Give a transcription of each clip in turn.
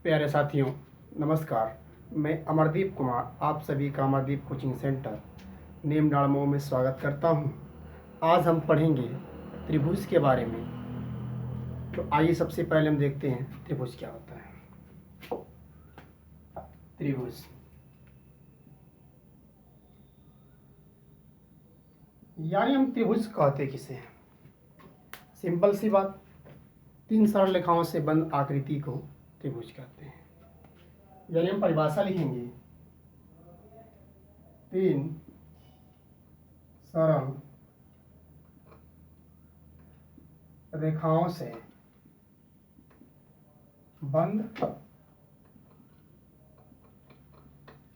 प्यारे साथियों, नमस्कार। मैं अमरदीप कुमार आप सभी का अमरदीप कोचिंग सेंटर नेम डाड़मऊ में स्वागत करता हूं। आज हम पढ़ेंगे त्रिभुज के बारे में। तो आइए सबसे पहले हम देखते हैं त्रिभुज क्या होता है। त्रिभुज यानी हम त्रिभुज कहते किसे हैं? सिंपल सी बात, तीन सरल रेखाओं से बंद आकृति को त्रिभुज कहते हैं। यानी हम परिभाषा लिखेंगे, तीन सरल रेखाओं से बंद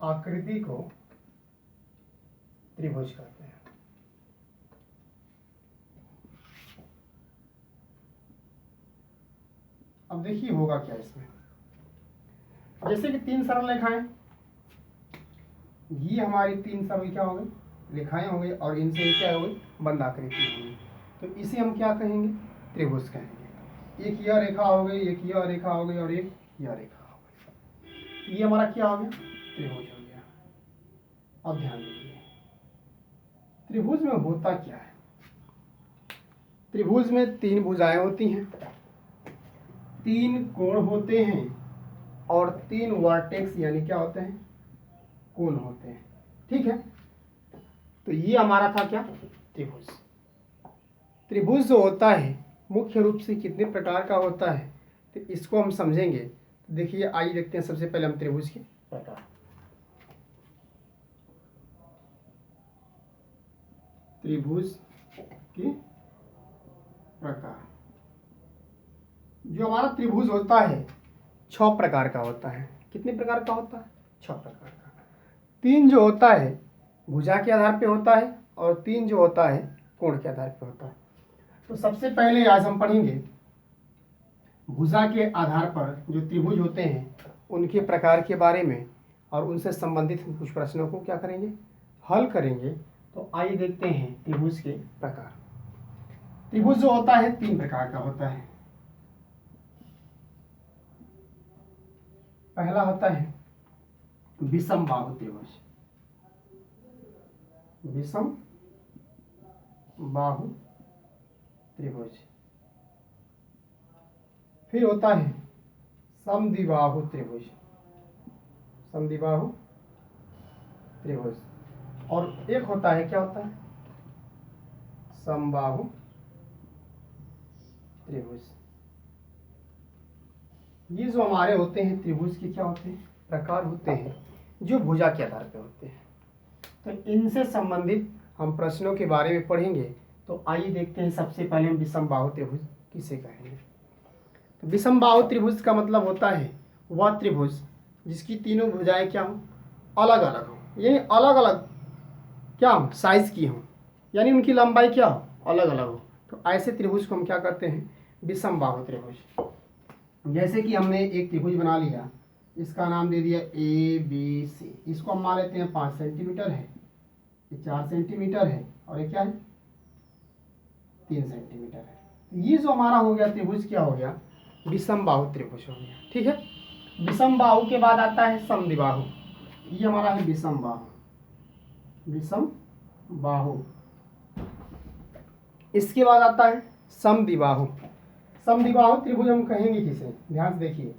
आकृति को त्रिभुज कहते हैं। अब देखिए होगा क्या इसमें। जैसे कि तीन सरल रेखाएं, ये हमारी तीन सरल क्या हो गई रेखाएं हो गई, और इनसे ये क्या हो गई बंद आकृति हो गई। तो इसे हम क्या कहेंगे? त्रिभुज कहेंगे। एक यह रेखा हो गई, एक यह रेखा हो गई और एक यह रेखा हो गई। ये हमारा क्या हो गया? त्रिभुज हो गया। अब ध्यान दीजिए, त्रिभुज में होता क्या है। त्रिभुज में तीन भुजाएं होती हैं, तीन कोण होते हैं और तीन वर्टेक्स यानी क्या होते हैं? कोण होते हैं। ठीक है, तो ये हमारा था क्या? त्रिभुज। त्रिभुज जो होता है मुख्य रूप से कितने प्रकार का होता है, तो इसको हम समझेंगे। तो देखिए, आइए देखते हैं सबसे पहले हम त्रिभुज के प्रकार। त्रिभुज के प्रकार। जो हमारा त्रिभुज होता है 6 प्रकार का होता है। कितने प्रकार का होता है? 6 प्रकार का। तीन जो होता है भुजा के आधार पे होता है और तीन जो होता है कोण के आधार पे होता है। तो सबसे पहले आज हम पढ़ेंगे भुजा के आधार पर जो त्रिभुज होते हैं उनके प्रकार के बारे में, और उनसे संबंधित कुछ प्रश्नों को क्या करेंगे? हल करेंगे। तो आइए देखते हैं त्रिभुज के प्रकार। त्रिभुज जो होता है 3 प्रकार का होता है। पहला होता है विषम बाहु त्रिभुज। विषम बाहु त्रिभुज। फिर होता है समद्विबाहु त्रिभुज। समद्विबाहु त्रिभुज। और एक होता है, क्या होता है? समबाहु त्रिभुज। ये जो हमारे होते हैं त्रिभुज के क्या होते हैं? प्रकार होते हैं जो भुजा के आधार पर होते हैं। तो इनसे संबंधित हम प्रश्नों के बारे में पढ़ेंगे। तो आइए देखते हैं सबसे पहले हम विषम बाहु त्रिभुज किसे कहेंगे। तो विषम बाहु त्रिभुज का मतलब होता है वह त्रिभुज जिसकी तीनों भुजाएं क्या हो? अलग अलग हो, यानी अलग अलग क्या हो? साइज की हो, यानी उनकी लंबाई क्या हो? अलग अलग हो। तो ऐसे त्रिभुज को हम क्या करते हैं? विषम बाहु त्रिभुज। जैसे कि हमने एक त्रिभुज बना लिया, इसका नाम दे दिया ABC। इसको हम मान लेते हैं 5 सेंटीमीटर है, ये 4 सेंटीमीटर है और ये क्या है? 3 सेंटीमीटर है। तो ये जो हमारा हो गया त्रिभुज क्या हो गया? विषम बाहु त्रिभुज हो गया। ठीक है, विषम बाहु के बाद आता है समद्विबाहु। ये हमारा है विषम बाहु। विषम बाहु। इसके बाद आता है समद्विबाहु। समद्विबाहु त्रिभुज हम कहेंगे किसे? ध्यान से देखिए,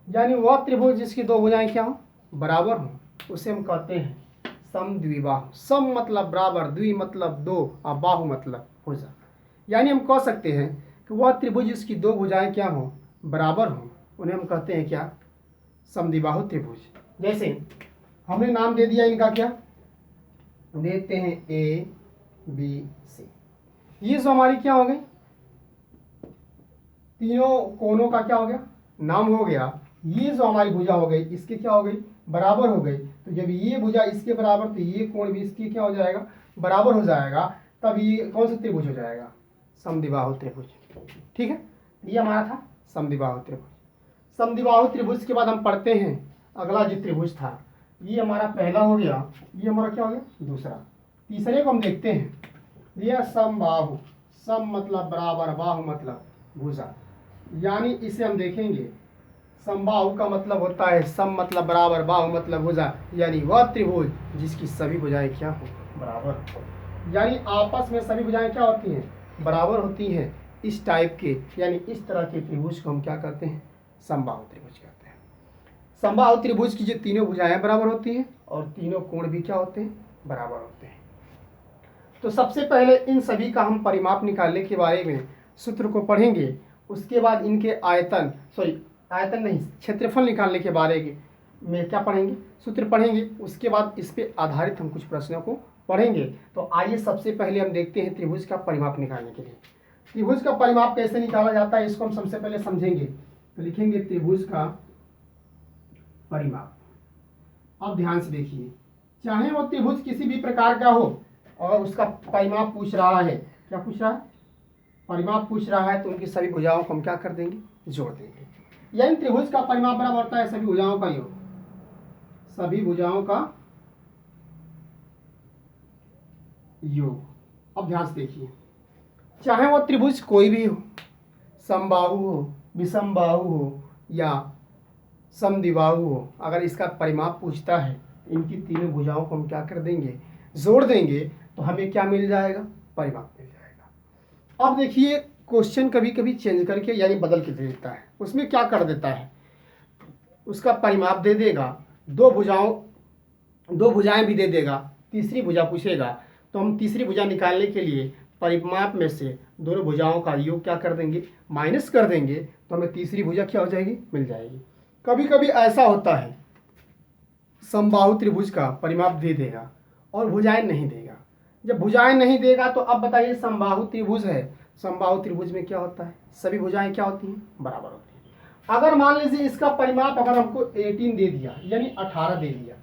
यानी वह त्रिभुज जिसकी दो भुजाएं क्या हो? बराबर हो, उसे हम कहते हैं समद्विबाहु। सम मतलब बराबर, द्वि मतलब दो और बाहु मतलब भुजा। यानी हम कह सकते हैं कि वह त्रिभुज जिसकी दो भुजाएं क्या हो? बराबर हो, उन्हें हम कहते हैं क्या? समद्विबाहु त्रिभुज। जैसे हमने नाम दे दिया इनका, क्या देते हैं? ABC। ये जो हमारी क्या हो गई? तीनों कोनों का क्या हो गया? नाम हो गया। ये जो हमारी भुजा हो गई इसकी क्या हो गई? बराबर हो गई। तो जब ये भुजा इसके बराबर, तो ये कोण भी इसकी क्या हो जाएगा? बराबर हो जाएगा। तब ये कौन सा त्रिभुज हो जाएगा? समद्विबाहु त्रिभुज। ठीक है, ये हमारा था समद्विबाहु त्रिभुज। समद्विबाहु त्रिभुज के बाद हम पढ़ते हैं अगला जो त्रिभुज था, ये हमारा पहला हो गया, ये हमारा क्या हो गया? दूसरा। तीसरे को हम देखते हैं, यह समबाहु। सम मतलब बराबर, बाहु मतलब भुजा। यानी इसे हम देखेंगे समबाहु का मतलब होता है सम मतलब बराबर, बाहु मतलब भुजा, यानी वह त्रिभुज जिसकी सभी भुजाएं क्या हो, बराबर। यानी आपस में सभी भुजाएं क्या होती हैं, बराबर होती हैं। इस टाइप के यानी इस तरह के त्रिभुज को हम क्या कहते हैं, समबाहु त्रिभुज कहते हैं। समबाहु त्रिभुज की जो तीनों भुजाएं बराबर होती हैं और तीनों कोण भी क्या होते हैं, बराबर होते हैं। तो सबसे पहले इन सभी का हम परिमाप निकालने के बारे में सूत्र को पढ़ेंगे। उसके बाद इनके आयतन नहीं, क्षेत्रफल निकालने के बारे में क्या पढ़ेंगे, सूत्र पढ़ेंगे। उसके बाद इस पे आधारित हम कुछ प्रश्नों को पढ़ेंगे। तो आइए सबसे पहले हम देखते हैं त्रिभुज का परिमाप निकालने के लिए। त्रिभुज का परिमाप कैसे निकाला जाता है इसको हम सबसे पहले समझेंगे। तो लिखेंगे त्रिभुज का परिमाप। अब ध्यान से देखिए, चाहे वो त्रिभुज किसी भी प्रकार का हो और उसका परिमाप पूछ रहा है, क्या पूछ रहा है, परिमाप पूछ रहा है, तो उनकी सभी भुजाओं को हम क्या कर देंगे, जोड़ देंगे। यानी त्रिभुज का परिमाप बराबर होता है सभी भुजाओं का योग, सभी भुजाओं का योग। अब ध्यान से देखिए, चाहे वो त्रिभुज कोई भी हो, समबाहु हो, विषमबाहु हो या समद्विबाहु हो, अगर इसका परिमाप पूछता है इनकी तीनों भुजाओं को हम क्या कर देंगे, जोड़ देंगे, तो हमें क्या मिल जाएगा, परिमाप मिल जाएगा। अब देखिए क्वेश्चन कभी कभी चेंज करके यानी बदल के दे देता है। उसमें क्या कर देता है, उसका परिमाप दे देगा, दो भुजाएं भी दे देगा, तीसरी भुजा पूछेगा, तो हम तीसरी भुजा निकालने के लिए परिमाप में से दोनों भुजाओं का योग क्या कर देंगे, माइनस कर देंगे, तो हमें तीसरी भुजा क्या हो जाएगी, मिल जाएगी। कभी कभी ऐसा होता है समबाहु त्रिभुज का परिमाप दे देगा और भुजाएं नहीं देगा। जब भुजाएं नहीं देगा तो अब बताइए समबाहु त्रिभुज है, समबाहु त्रिभुज में क्या होता है, सभी भुजाएं क्या होती हैं, बराबर होती हैं। अगर मान लीजिए इसका परिमाप अगर हमको 18 दे दिया यानी 18 दे दिया,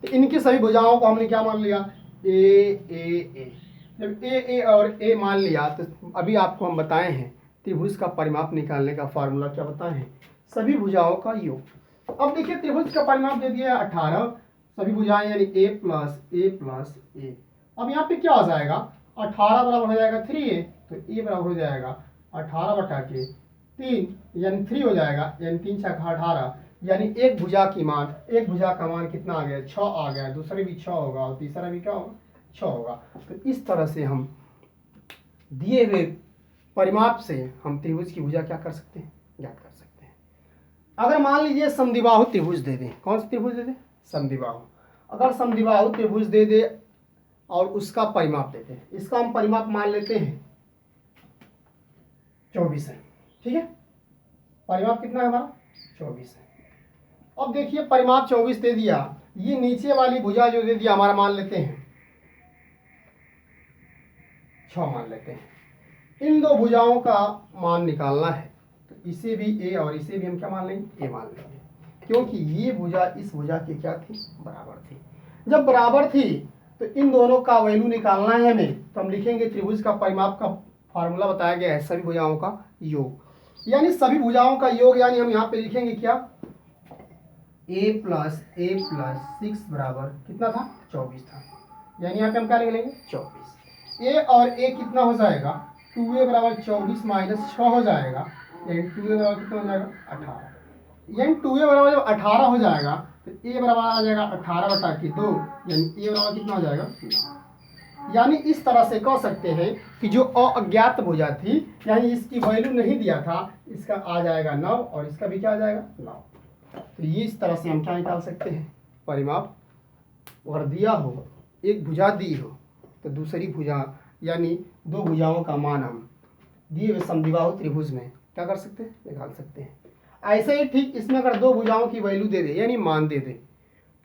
तो इनकी सभी भुजाओं को हमने क्या मान लिया, ए। जब ए और ए मान लिया तो अभी आपको हम बताए हैं त्रिभुज का परिमाप निकालने का फार्मूला क्या बताए हैं, सभी भुजाओं का योग। अब देखिए त्रिभुज का परिमाप दे दिया है 18, सभी भुजाएं यानी ए प्लस ए। अब यहाँ पे क्या हो जाएगा, 18 बराबर हो जाएगा 3a, तो ए बराबर हो जाएगा 18 बटा के 3 यानी 3 हो जाएगा, यानी 3 6 18, यानी एक भुजा का मान कितना आ गया, 6 आ गया, दूसरे भी 6 होगा और तीसरा भी क्या होगा, 6 होगा। तो इस तरह से हम दिए हुए परिमाप से हम त्रिभुज की भुजा क्या कर सकते हैं, ज्ञात कर सकते हैं। अगर मान लीजिए समद्विबाहु त्रिभुज दे दें, कौन सा त्रिभुज दे दें, समद्विबाहु। अगर समद्विबाहु त्रिभुज दे दे और उसका परिमाप दे दें, इसका हम परिमाप मान लेते हैं 24 है, ठीक है, परिमाप कितना है हमारा 24 है। अब देखिए परिमाप 24 दे दिया, ये नीचे वाली भुजा जो दे दिया हमारा मान लेते हैं 6 मान लेते हैं। इन दो भुजाओं का मान निकालना है, तो इसे भी ए और इसे भी हम क्या मान लेंगे, ए मान लेंगे, क्योंकि ये भुजा इस भुजा की क्या थी, बराबर थी। जब बराबर थी तो इन दोनों का वैल्यू निकालना है हमें, तो हम लिखेंगे त्रिभुज का परिमाप का फार्मूला बताया गया है सभी भुजाओं का योग, यानी सभी भुजाओं का योग, यानी हम यहाँ पे लिखेंगे क्या, a प्लस 6 बराबर कितना था, 24 था, यानी यहाँ पे हम क्या लिख लेंगे 24। a और a कितना हो जाएगा, 2a बराबर 24 माइनस 6 हो जाएगा, यानी 2a बराबर कितना हो जाएगा 18, यानी 2a बराबर जब 18 हो जाएगा तो a बराबर आ जाएगा 18 बटा के 2, यानी a बराबर कितना हो जाएगा 9। यानी इस तरह से कह सकते हैं कि जो अज्ञात भुजा थी यानी इसकी वैल्यू नहीं दिया था, इसका आ जाएगा 9 और इसका भी क्या आ जाएगा 9। तो ये इस तरह से हम क्या निकाल सकते हैं, परिमाप। अगर दिया हो, एक भुजा दी हो तो दूसरी भुजा यानी दो भुजाओं का मान हम दिए हुए समद्विबाहु त्रिभुज में क्या कर सकते हैं, निकाल सकते हैं। ऐसे ही ठीक इसमें अगर दो भुजाओं की वैल्यू दे दे यानी मान दे दे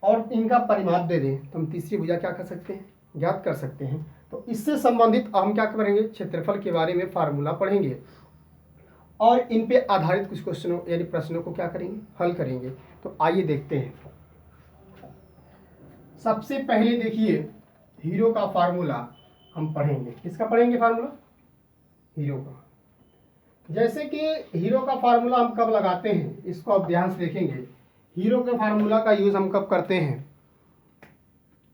और इनका परिमाप दे दे, तो हम तीसरी भुजा क्या कर सकते हैं, ज्ञात कर सकते हैं। तो इससे संबंधित हम क्या करेंगे, क्षेत्रफल के बारे में फार्मूला पढ़ेंगे और इन पे आधारित कुछ क्वेश्चनों यानी प्रश्नों को क्या करेंगे, हल करेंगे। तो आइए देखते हैं। सबसे पहले देखिए हीरो का फार्मूला हम पढ़ेंगे। किसका पढ़ेंगे फार्मूला, हीरो का। जैसे कि हीरो का फार्मूला हम कब लगाते हैं, इसको आप ध्यान से देखेंगे। हीरो के फार्मूला का यूज हम कब करते हैं,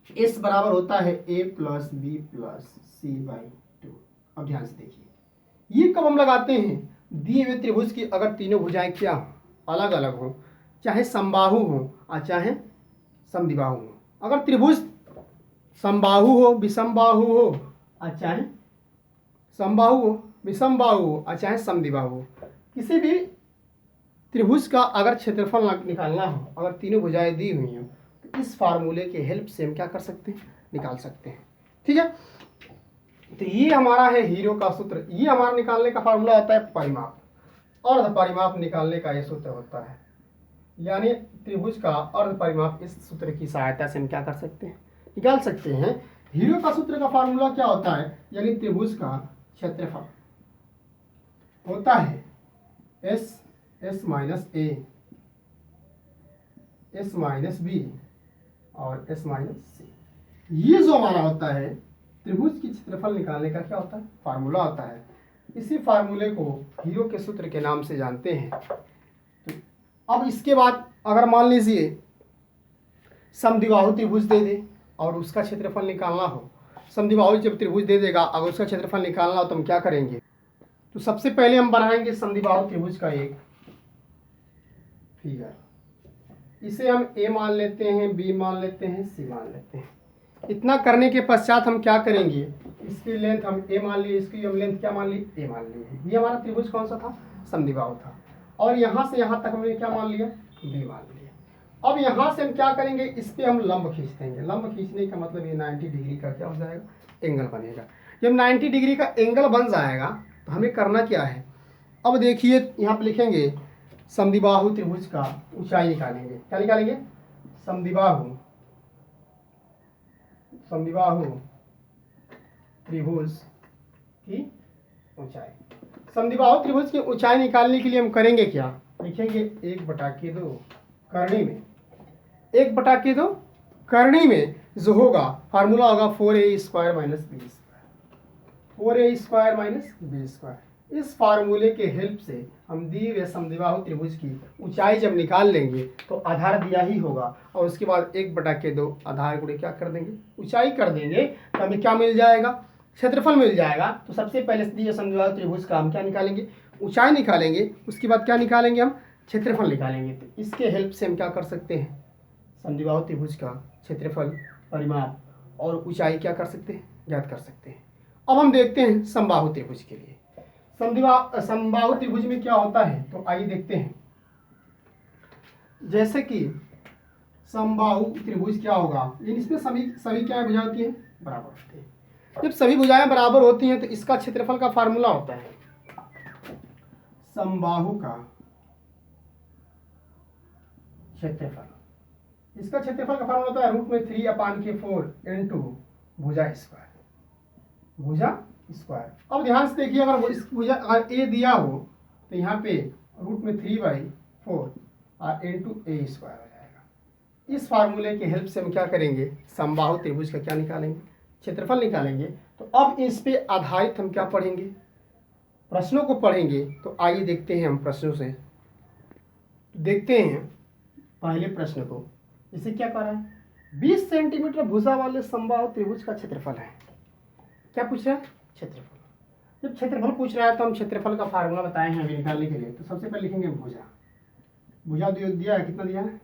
S बराबर होता है a plus B plus C by 2। अब ध्यान से देखिए ये कब हम लगाते हैं, दिए हुए त्रिभुज की अगर तीनों भुजाएं क्या हो, अलग अलग हो, चाहे समबाहु हो और चाहे समद्विबाहु हो। अगर त्रिभुज समबाहु हो, विषमबाहु हो और चाहे समबाहु हो, विषमबाहु हो और चाहे समद्विबाहु हो, किसी भी त्रिभुज का अगर क्षेत्रफल निकालना हो, अगर तीनों भुजाएं दी हुई हो, तो इस फार्मूले के हेल्प से हम क्या कर सकते हैं, निकाल सकते हैं। ठीक है, तो ये हमारा है हीरो का सूत्र। ये हमारा निकालने का फार्मूला होता है परिमाप, अर्ध परिमाप निकालने का ये सूत्र होता है। यानी त्रिभुज का अर्ध परिमाप इस सूत्र की सहायता से हम क्या कर सकते हैं, निकाल सकते हैं। हीरो का सूत्र का फार्मूला क्या होता है, यानी त्रिभुज का क्षेत्रफल होता है एस माइनस ए, एस माइनस बी और एस माइनस सी। ये जो हमारा होता है त्रिभुज की क्षेत्रफल निकालने का क्या होता है, फार्मूला होता है। इसी फार्मूले को हीरो के सूत्र के नाम से जानते हैं। तो अब इसके बाद अगर मान लीजिए समद्विबाहु त्रिभुज दे दे और उसका क्षेत्रफल निकालना हो, समद्विबाहु जब त्रिभुज दे देगा अगर उसका क्षेत्रफल निकालना हो तो हम क्या करेंगे, तो सबसे पहले हम बनाएंगे समद्विबाहु त्रिभुज का एक फिगर। इसे हम ए मान लेते हैं, बी मान लेते हैं, सी मान लेते हैं। इतना करने के पश्चात हम क्या करेंगे, इसकी लेंथ हम ए मान लिए, इसकी हम लेंथ क्या मान ली, ए मान ली। ये हमारा त्रिभुज कौन सा था, समद्विबाहु था। और यहाँ से यहाँ तक हमने क्या मान लिया, बी मान लिया। अब यहाँ से हम क्या करेंगे, इस पे हम लंब खींच देंगे। लंब खींचने का मतलब ये 90 डिग्री का क्या हो जाएगा, एंगल बनेगा। जब 90 डिग्री का एंगल बन जाएगा तो हमें करना क्या है, अब देखिए यहाँ पे लिखेंगे समद्विबाहु त्रिभुज का ऊंचाई निकालेंगे। क्या निकालेंगे, समद्विबाहु त्रिभुज की ऊंचाई। समद्विबाहु त्रिभुज की ऊंचाई निकालने के लिए हम करेंगे क्या, लिखेंगे 1/2 करनी में, 1/2 करनी में जो होगा फार्मूला होगा 4a² - b², 4a² - b²। इस फार्मूले के हेल्प से हम दिए हुए समद्विबाहु त्रिभुज की ऊंचाई जब निकाल लेंगे तो आधार दिया ही होगा और उसके बाद 1/2 आधार गुणे क्या कर देंगे, ऊंचाई कर देंगे। तो हमें क्या मिल जाएगा, क्षेत्रफल मिल जाएगा। तो सबसे पहले दिए समद्विबाहु त्रिभुज का हम क्या निकालेंगे, ऊंचाई निकालेंगे। उसके बाद क्या निकालेंगे, हम क्षेत्रफल निकालेंगे। तो इसके हेल्प से हम क्या कर सकते हैं, समद्विबाहु त्रिभुज का क्षेत्रफल, परिमाप और ऊंचाई क्या कर सकते हैं, ज्ञात कर सकते हैं। अब हम देखते हैं समबाहु त्रिभुज के लिए। समबाहु त्रिभुज में क्या होता है, तो आइए देखते हैं। जैसे कि समबाहु त्रिभुज क्या होगा, इसमें सभी क्या भुजाएं होती हैं, बराबर होती है। जब सभी भुजाएं बराबर होती हैं तो इसका क्षेत्रफल का फार्मूला होता है समबाहु का क्षेत्रफल। इसका क्षेत्रफल का फार्मूला होता है √3/4 इनटू भुजा स्क्वायर, भुजा स्क्वायर। अब ध्यान से देखिए, अगर इस भुजा अगर ए दिया हो तो यहाँ पे √3/4 और इनटू a² हो जाएगा। इस फार्मूले के हेल्प से हम क्या करेंगे, समबाहु त्रिभुज का क्या निकालेंगे, क्षेत्रफल निकालेंगे। तो अब इस पे आधारित हम क्या पढ़ेंगे, प्रश्नों को पढ़ेंगे। तो आइए देखते हैं हम प्रश्नों से, देखते हैं पहले प्रश्न को। इसे क्या कह रहा है, 20 सेंटीमीटर भुजा वाले समबाहु त्रिभुज का क्षेत्रफल है। क्या पूछ रहा है, क्षेत्रफल। जब क्षेत्रफल पूछ रहा है तो हम क्षेत्रफल का फार्मूला बताए हैं अभी निकालने के लिए। तो सबसे पहले लिखेंगे भुजा, भुजा दिया है, कितना दिया है,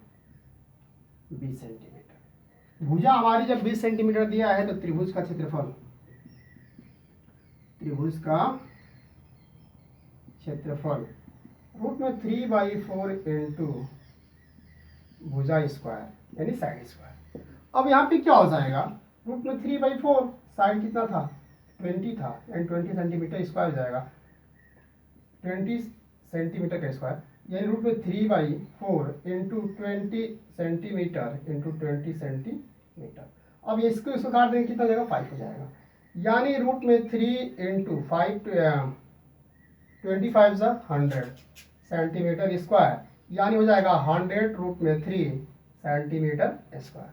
20 सेंटीमीटर। भुजा हमारी जब 20 सेंटीमीटर दिया है तो त्रिभुज का क्षेत्रफल, त्रिभुज का क्षेत्रफल √3/4 इनटू भुजा स्क्वायर यानी साइड स्क्वायर। अब यहाँ पे क्या हो जाएगा, √3/4, साइड कितना था, 20 था, यानी 20 सेंटीमीटर स्क्वायर हो जाएगा, 20 सेंटीमीटर का स्क्वायर, यानी √3/4 इंटू 20 सेंटीमीटर इंटू 20 सेंटीमीटर। अब इसको काट देंगे, कितना जाएगा, 5 हो जाएगा। यानी √3 इंटू 5 25 100 सेंटीमीटर स्क्वायर, यानी हो जाएगा 100 √3 सेंटीमीटर स्क्वायर।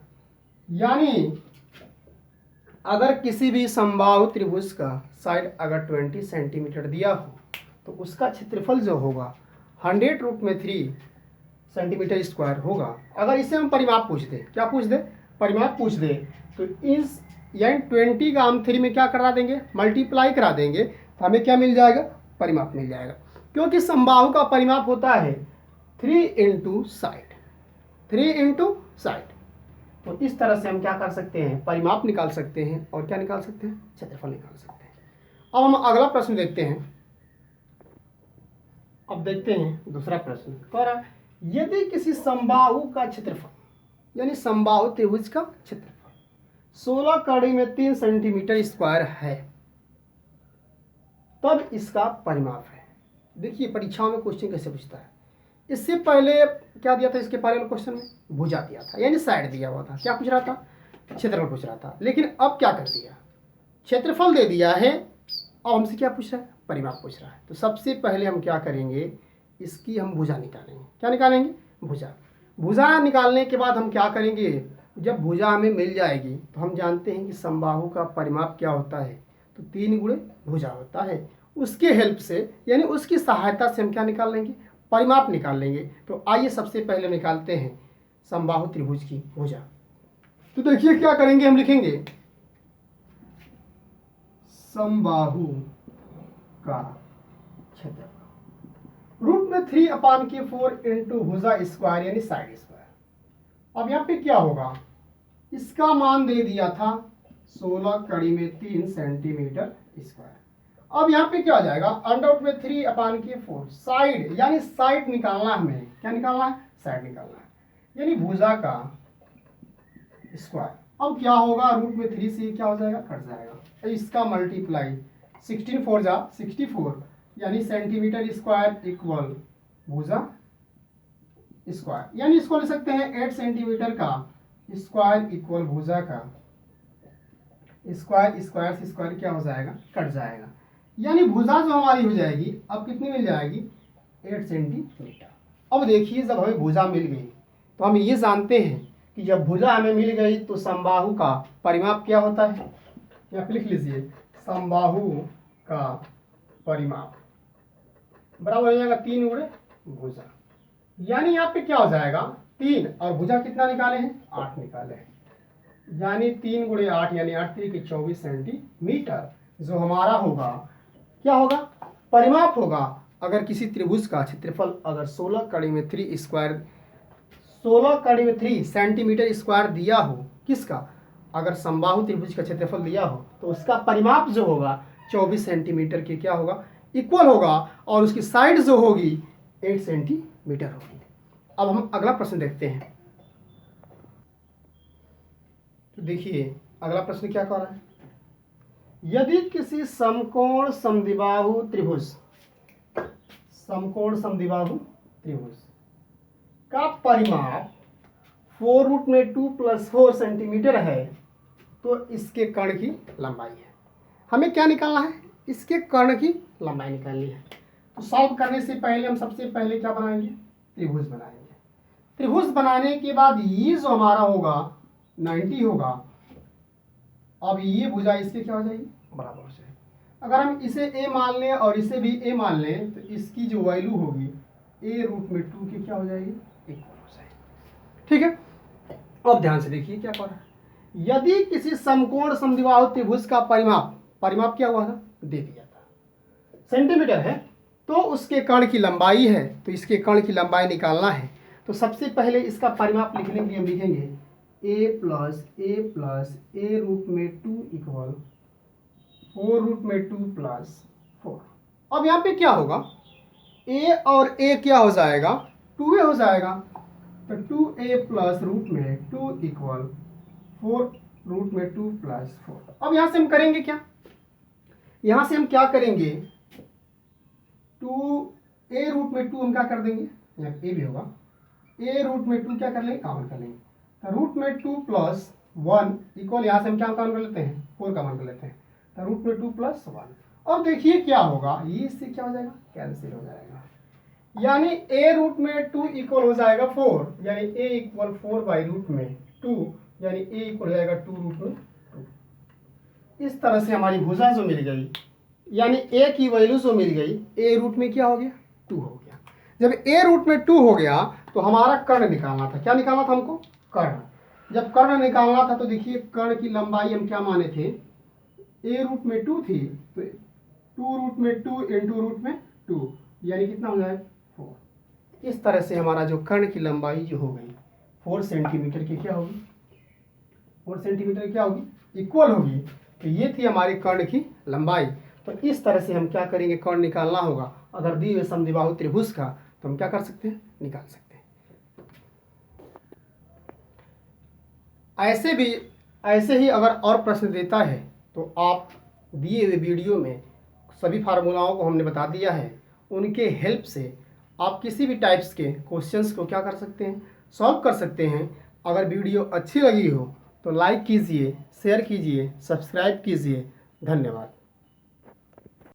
यानी अगर किसी भी समबाहु त्रिभुज का साइड अगर 20 सेंटीमीटर दिया हो तो उसका क्षेत्रफल जो होगा 100 √3 सेंटीमीटर स्क्वायर होगा। अगर इसे हम परिमाप पूछ दे, क्या पूछ दे, परिमाप पूछ दे, तो इस यानी 20 का हम 3 में क्या करा देंगे, मल्टीप्लाई करा देंगे, तो हमें क्या मिल जाएगा, परिमाप मिल जाएगा। क्योंकि समबाहु का परिमाप होता है 3 इंटू साइड, 3 इंटू साइड। तो इस तरह से हम क्या कर सकते हैं, परिमाप निकाल सकते हैं और क्या निकाल सकते हैं, क्षेत्रफल निकाल सकते हैं। अब हम अगला प्रश्न देखते हैं। अब देखते हैं दूसरा प्रश्न कह रहा है, यदि किसी समबाहु का क्षेत्रफल यानी समबाहु त्रिभुज का क्षेत्रफल 16 कड़ी में 3 सेंटीमीटर स्क्वायर है, तब इसका परिमाप है। देखिए परीक्षाओं में क्वेश्चन कैसे पूछता है। इससे पहले क्या दिया था, इसके पहले क्वेश्चन में भुजा दिया था यानी साइड दिया हुआ था। क्या पूछ रहा था, क्षेत्रफल पूछ रहा था। लेकिन अब क्या कर दिया, क्षेत्रफल दे दिया है। अब हमसे क्या पूछ रहा है, परिमाप पूछ रहा है। तो सबसे पहले हम क्या करेंगे, इसकी हम भुजा निकालेंगे। क्या निकालेंगे, भुजा। भुजा निकालने के बाद हम क्या करेंगे, जब भुजा हमें मिल जाएगी तो हम जानते हैं कि समबाहु का परिमाप क्या होता है, तो 3 गुणे भुजा होता है। उसके हेल्प से यानी उसकी सहायता से हम क्या निकाल लेंगे, परिमाप निकाल लेंगे। तो आइए सबसे पहले निकालते हैं समबाहु त्रिभुज की भुजा। तो देखिए क्या करेंगे, हम लिखेंगे समबाहु का क्षेत्रफल रूट में 3/4 इंटू भुजा स्क्वायर यानी साइड स्क्वायर। अब यहाँ पे क्या होगा, इसका मान दे दिया था 16 कड़ी में 3 सेंटीमीटर स्क्वायर। अब यहाँ पे क्या हो जाएगा, अंडर में 3/4 साइड यानी साइड निकालना है हमें। क्या निकालना है, साइड निकालना है यानी भुजा का स्क्वायर। अब क्या होगा, रूट में 3 से क्या हो जाएगा, कट जाएगा। इसका मल्टीप्लाई 16 4 जा 64 यानी सेंटीमीटर स्क्वायर इक्वल भुजा स्क्वायर। यानी इसको लिख सकते हैं 8 सेंटीमीटर का स्क्वायर इक्वल भुजा का स्क्वायर। स्क्वायर से स्क्वायर क्या हो जाएगा, कट जाएगा। यानी भुजा जो हमारी हो जाएगी अब कितनी मिल जाएगी, 8 सेंटीमीटर। अब देखिए जब हमें भुजा मिल गई तो हम ये जानते हैं कि जब भुजा हमें मिल गई तो समबाहु का परिमाप क्या होता है। यहाँ पे लिख लीजिए समबाहु का परिमाप बराबर हो जाएगा 3 गुणे भुजा। यानी यहाँ पे क्या हो जाएगा, 3 और भुजा कितना निकाले हैं, 8 निकाले हैं। यानी 3 गुणे 8 यानी 8 3 के 24 सेंटीमीटर जो हमारा होगा क्या होगा, परिमाप होगा। अगर किसी त्रिभुज का क्षेत्रफल अगर 16 कड़ी में 3 स्क्वायर 16 कड़ी में 3 सेंटीमीटर स्क्वायर दिया हो, किसका, अगर समबाहु त्रिभुज का क्षेत्रफल दिया हो तो उसका परिमाप जो होगा 24 सेंटीमीटर के क्या होगा, इक्वल होगा। और उसकी साइड जो होगी 8 सेंटीमीटर होगी। अब हम अगला प्रश्न देखते हैं। तो देखिए अगला प्रश्न क्या कह रहा है, यदि किसी समकोण समद्विबाहु त्रिभुज का परिमाप 4 रूट में 2 + 4 सेंटीमीटर है तो इसके कर्ण की लंबाई है। हमें क्या निकालना है, इसके कर्ण की लंबाई निकालनी है। तो सॉल्व करने से पहले हम सबसे पहले क्या बनाएंगे, त्रिभुज बनाएंगे। त्रिभुज बनाने के बाद ये जो हमारा होगा 90 होगा। अब ये भुजा इसके क्या हो जाएगी, बराबर हो जाएगी। अगर हम इसे a मान लें और इसे भी a मान लें तो इसकी जो वैल्यू होगी a रूट में 2 की क्या हो जाएगी, इक्वल हो जाएगी। ठीक है। अब ध्यान से देखिए क्या कह रहा है, यदि किसी समकोण समद्विबाहु त्रिभुज का परिमाप क्या हुआ था, दे दिया था सेंटीमीटर है, तो उसके कर्ण की लंबाई है, तो इसके कर्ण की लंबाई निकालना है। तो सबसे पहले इसका परिमाप लिख लेंगे, हम लिखेंगे a प्लस a रूट में 2 इक्वल 4 रूट में 2 + 4। अब यहाँ पे क्या होगा, a और a क्या हो जाएगा, 2a हो जाएगा। तो 2a प्लस रूट में 2 इक्वल 4 रूट में 2 + 4। अब यहाँ से हम करेंगे क्या, यहाँ से हम क्या करेंगे, 2a रूट में 2 हम क्या कर देंगे, यहाँ a भी होगा, a रूट में 2 क्या कर लेंगे, कॉमन कर लेंगे। तो रूट में 2 + 1 इक्वल, यहाँ से हम क्या कॉमन कर लेते हैं, 4 कॉमन कर लेते हैं। तो रूट में 2 + 1। अब देखिए क्या होगा, ये इससे क्या हो जाएगा, कैंसिल हो जाएगा। यानी a रूट में 2 इक्वल हो जाएगा 4, यानी a इक्वल 4 बाई रूट में 2, यानी a इक्वल हो जाएगा 2 रूट में 2। इस तरह से हमारी भुजा जो मिल गई, यानी a की वैल्यू जो मिल गई, a रूट में क्या हो गया, 2 हो गया। जब a रूट में 2 हो गया तो हमारा कर्ण निकालना था। क्या निकालना था हमको, कर्ण। जब कर्ण निकालना था तो देखिए कर्ण की लंबाई हम क्या माने थे, a रूट में 2 थी, तो 2 रूट में 2 इंटू रूट में 2 यानी कितना हो जाए 4। इस तरह से हमारा जो कर्ण की लंबाई जो हो गई 4 सेंटीमीटर की क्या होगी, 4 सेंटीमीटर क्या होगी, इक्वल होगी। तो ये थी हमारी कर्ण की लंबाई। तो इस तरह से हम क्या करेंगे, कर्ण निकालना होगा। अगर दिए हुए समद्विबाहु त्रिभुज का तो हम क्या कर सकते हैं, निकाल सकते हैं। ऐसे ही अगर और प्रश्न देता है तो आप दिए हुए वीडियो में सभी फार्मूलाओं को हमने बता दिया है, उनके हेल्प से आप किसी भी टाइप्स के क्वेश्चंस को क्या कर सकते हैं, सॉल्व कर सकते हैं। अगर वीडियो अच्छी लगी हो तो लाइक कीजिए, शेयर कीजिए, सब्सक्राइब कीजिए। धन्यवाद।